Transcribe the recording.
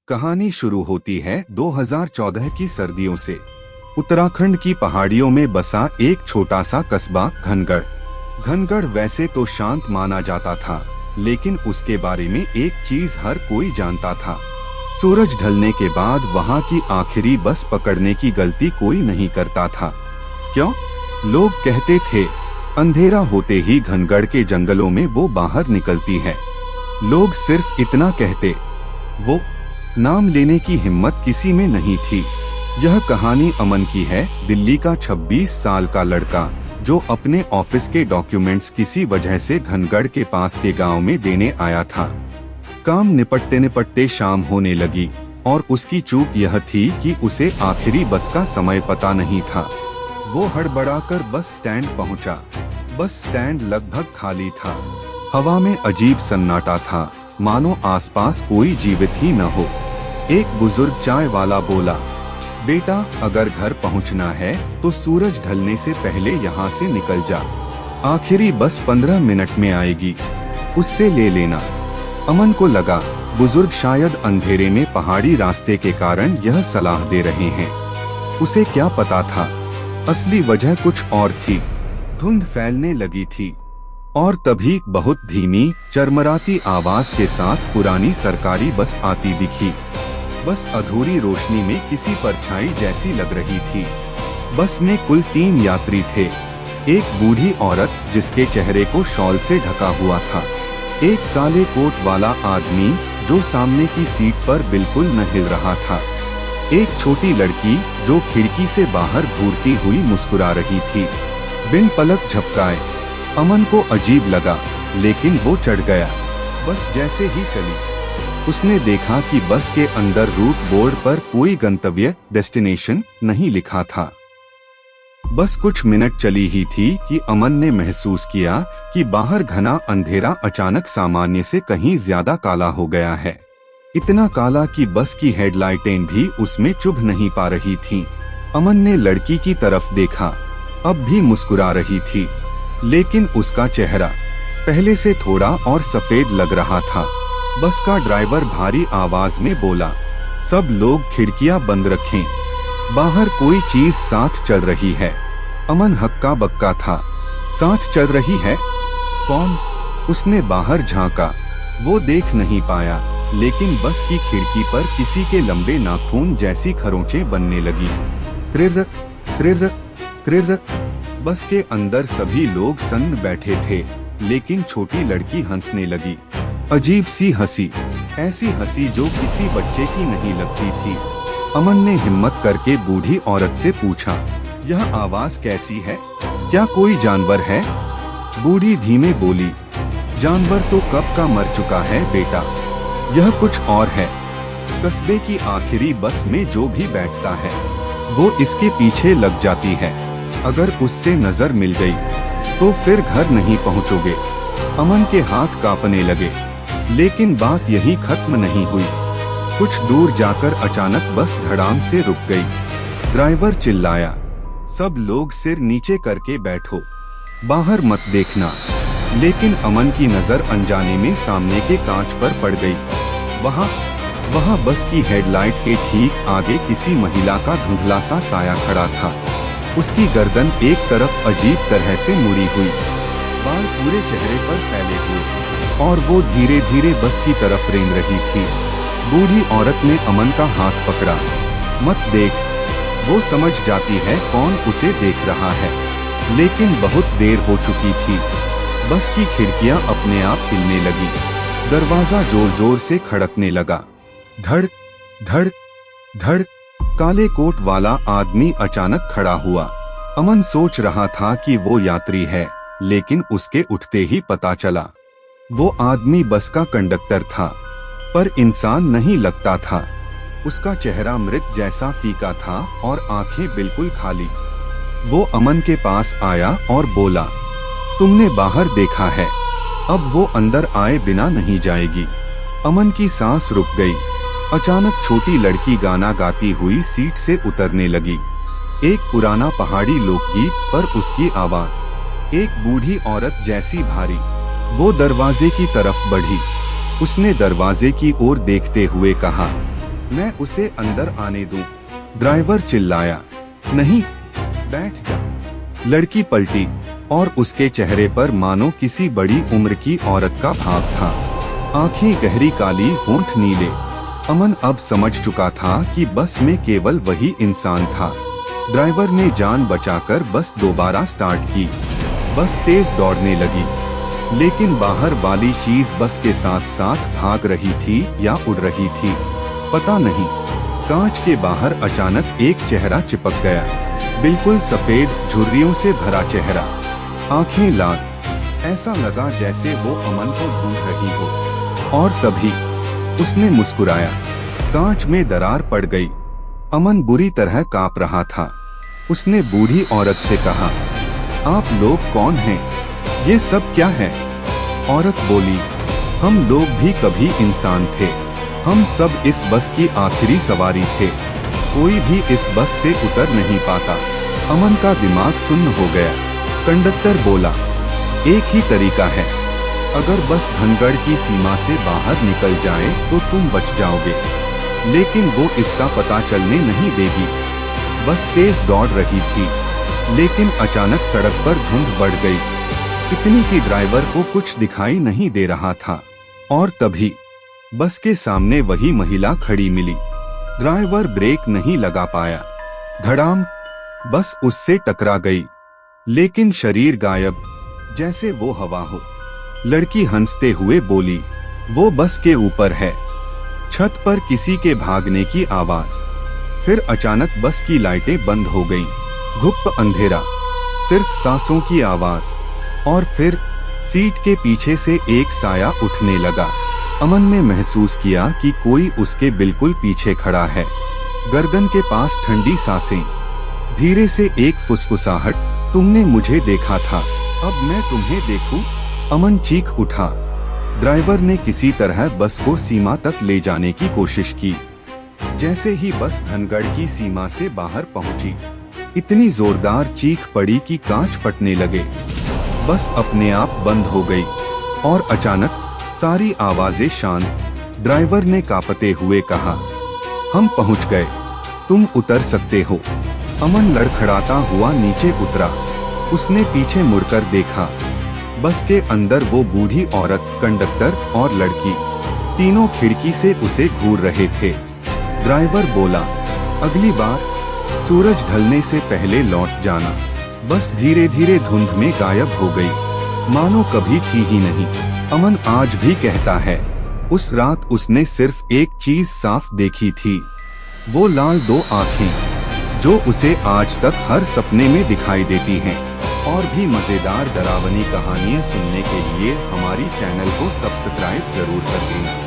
कहानी शुरू होती है 2014 की सर्दियों से। उत्तराखंड की पहाड़ियों में बसा एक छोटा सा कस्बा घनगढ़। घनगढ़ वैसे तो शांत माना जाता था, लेकिन उसके बारे में एक चीज हर कोई जानता था। सूरज ढलने के बाद वहाँ की आखिरी बस पकड़ने की गलती कोई नहीं करता था। क्यों? लोग कहते थे अंधेरा होते ही घनगढ़ के जंगलों में वो बाहर निकलती है। लोग सिर्फ इतना कहते, वो नाम लेने की हिम्मत किसी में नहीं थी। यह कहानी अमन की है, दिल्ली का 26 साल का लड़का जो अपने ऑफिस के डॉक्यूमेंट्स किसी वजह से घनगढ़ के पास के गांव में देने आया था। काम निपटते निपटते शाम होने लगी और उसकी चूक यह थी कि उसे आखिरी बस का समय पता नहीं था। वो हड़बड़ाकर बस स्टैंड पहुंचा। बस स्टैंड लगभग खाली था। हवा में अजीब सन्नाटा था, मानो आसपास कोई जीवित ही न हो। एक बुजुर्ग चाय वाला बोला, बेटा अगर घर पहुंचना है तो सूरज ढलने से पहले यहाँ से निकल जा। आखिरी बस 15 मिनट में आएगी, उससे ले लेना। अमन को लगा बुजुर्ग शायद अंधेरे में पहाड़ी रास्ते के कारण यह सलाह दे रहे हैं। उसे क्या पता था, असली वजह कुछ और थी। धुंध फैलने लगी थी और तभी बहुत धीमी चरमराती आवाज के साथ पुरानी सरकारी बस आती दिखी। बस अधूरी रोशनी में किसी परछाई जैसी लग रही थी। बस में कुल 3 यात्री थे। एक बूढ़ी औरत जिसके चेहरे को शॉल से ढका हुआ था, एक काले कोट वाला आदमी जो सामने की सीट पर बिल्कुल न हिल रहा था, एक छोटी लड़की जो खिड़की से बाहर घूरती हुई मुस्कुरा रही थी। बिन पलक झपकाए अमन को अजीब लगा, लेकिन वो चढ़ गया। बस जैसे ही चली, उसने देखा कि बस के अंदर रूट बोर्ड पर कोई गंतव्य डेस्टिनेशन नहीं लिखा था। बस कुछ मिनट चली ही थी कि अमन ने महसूस किया कि बाहर घना अंधेरा अचानक सामान्य से कहीं ज्यादा काला हो गया है। इतना काला कि बस की हेडलाइटें भी उसमें चुभ नहीं पा रही थीं। अमन ने लड़की की तरफ देखा, अब भी मुस्कुरा रही थी, लेकिन उसका चेहरा पहले से थोड़ा और सफेद लग रहा था। बस का ड्राइवर भारी आवाज में बोला, सब लोग खिड़कियां बंद रखें, बाहर कोई चीज साथ चल रही है। अमन हक्का बक्का था। साथ चल रही है? कौन? उसने बाहर झांका। वो देख नहीं पाया, लेकिन बस की खिड़की पर किसी के लंबे नाखून जैसी खरोंचें बनने लगी। क्रिर क्रिर क्रिर। बस के अंदर सभी लोग सन्न बैठे थे, लेकिन छोटी लड़की हंसने लगी। अजीब सी हंसी, ऐसी हंसी जो किसी बच्चे की नहीं लगती थी। अमन ने हिम्मत करके बूढ़ी औरत से पूछा, यह आवाज कैसी है? क्या कोई जानवर है? बूढ़ी धीमे बोली, जानवर तो कब का मर चुका है बेटा, यह कुछ और है। कस्बे की आखिरी बस में जो भी बैठता है वो इसके पीछे लग जाती है। अगर उससे नजर मिल गई तो फिर घर नहीं पहुंचोगे। अमन के हाथ कांपने लगे, लेकिन बात यही खत्म नहीं हुई। कुछ दूर जाकर अचानक बस धड़ाम से रुक गई। ड्राइवर चिल्लाया, सब लोग सिर नीचे करके बैठो, बाहर मत देखना। लेकिन अमन की नजर अनजाने में सामने के कांच पर पड़ गई। वहाँ बस की हेडलाइट के ठीक आगे किसी महिला का धुंधला सा साया खड़ा था। उसकी गर्दन एक तरफ अजीब तरह से मुड़ी हुई, बाल पूरे चेहरे पर फैले हुए, और वो धीरे धीरे बस की तरफ रेंग रही थी। बूढ़ी औरत ने अमन का हाथ पकड़ा, मत देख, वो समझ जाती है कौन उसे देख रहा है। लेकिन बहुत देर हो चुकी थी। बस की खिड़कियां अपने आप हिलने लगी, दरवाजा जोर जोर से खड़कने लगा। धड़ धड़ धड़। काले कोट वाला आदमी अचानक खड़ा हुआ। अमन सोच रहा था कि वो यात्री है, लेकिन उसके उठते ही पता चला वो आदमी बस का कंडक्टर था, पर इंसान नहीं लगता था। उसका चेहरा मृत जैसा फीका था और आंखें बिल्कुल खाली। वो अमन के पास आया और बोला, तुमने बाहर देखा है, अब वो अंदर आए बिना नहीं जाएगी। अमन की सांस रुक गई। अचानक छोटी लड़की गाना गाती हुई सीट से उतरने लगी। एक पुराना पहाड़ी लोकगीत पर उसकी आवाज, एक बूढ़ी औरत जैसी भारी। वो दरवाजे की तरफ बढ़ी। उसने दरवाजे की ओर देखते हुए कहा, मैं उसे अंदर आने दूं? ड्राइवर चिल्लाया। नहीं, बैठ जा। लड़की पलटी और उसके चेहरे पर मानो किसी बड़ी उम्र की औरत का भाव था। आंखें गहरी काली, होंठ नीले। अमन अब समझ चुका था कि बस में केवल वही इंसान था। ड्राइवर ने जान बचाकर बस दोबारा स्टार्ट की। बस तेज दौड़ने लगी, लेकिन बाहर वाली चीज बस के साथ साथ भाग रही थी या उड़ रही थी, पता नहीं। कांच के बाहर अचानक एक चेहरा चिपक गया, बिल्कुल सफेद, झुर्रियों से भरा चेहरा, आंखें लाल। ऐसा लगा जैसे वो अमन को ढूंढ रही हो। और तभी उसने मुस्कुराया। कांच में दरार पड़ गई। अमन बुरी तरह कांप रहा था। उसने बूढ़ी औरत से कहा, आप लोग कौन हैं? ये सब क्या है? औरत बोली, हम लोग भी कभी इंसान थे। हम सब इस बस की आखिरी सवारी थे। कोई भी इस बस से उतर नहीं पाता। अमन का दिमाग सुन्न हो गया। कंडक्टर बोला, एक ही तरीका है, अगर बस घनगढ़ की सीमा से बाहर निकल जाए तो तुम बच जाओगे, लेकिन वो इसका पता चलने नहीं देगी। बस तेज दौड़ रही थी, लेकिन अचानक सड़क पर धुंध बढ़ गई, इतनी कि ड्राइवर को कुछ दिखाई नहीं दे रहा था। और तभी बस के सामने वही महिला खड़ी मिली। ड्राइवर ब्रेक नहीं लगा पाया। धड़ाम, बस उससे टकरा गई, लेकिन शरीर गायब, जैसे वो हवा हो। लड़की हंसते हुए बोली, वो बस के ऊपर है। छत पर किसी के भागने की आवाज। फिर अचानक बस की लाइटें बंद हो गईं। गुप्त अंधेरा, सिर्फ सांसों की आवाज। और फिर सीट के पीछे से एक साया उठने लगा। अमन ने महसूस किया कि कोई उसके बिल्कुल पीछे खड़ा है। गर्दन के पास ठंडी सांसें। धीरे से एक फुसफुसाहट, तुमने मुझे देखा था, अब मैं तुम्हें देखूं? अमन चीख उठा। ड्राइवर ने किसी तरह बस को सीमा तक ले जाने की कोशिश की। जैसे ही बस घनगढ़ की सीमा से बाहर पहुंची, इतनी जोरदार चीख पड़ी कि कांच फटने लगे। बस अपने आप बंद हो गई और अचानक सारी आवाजें शांत। ड्राइवर ने कांपते हुए कहा, हम पहुंच गए, तुम उतर सकते हो। अमन लड़खड़ाता हुआ नीचे उतरा। उसने पीछे मुड़कर देखा। बस के अंदर वो बूढ़ी औरत, कंडक्टर और लड़की, तीनों खिड़की से उसे घूर रहे थे। ड्राइवर बोला, अगली बार सूरज ढलने से पहले लौट जाना। बस धीरे धीरे धुंध में गायब हो गई, मानो कभी थी ही नहीं। अमन आज भी कहता है, उस रात उसने सिर्फ एक चीज साफ देखी थी, वो लाल दो आंखें, जो उसे आज तक हर सपने में दिखाई देती हैं। और भी मजेदार डरावनी कहानियाँ सुनने के लिए हमारी चैनल को सब्सक्राइब जरूर कर दें।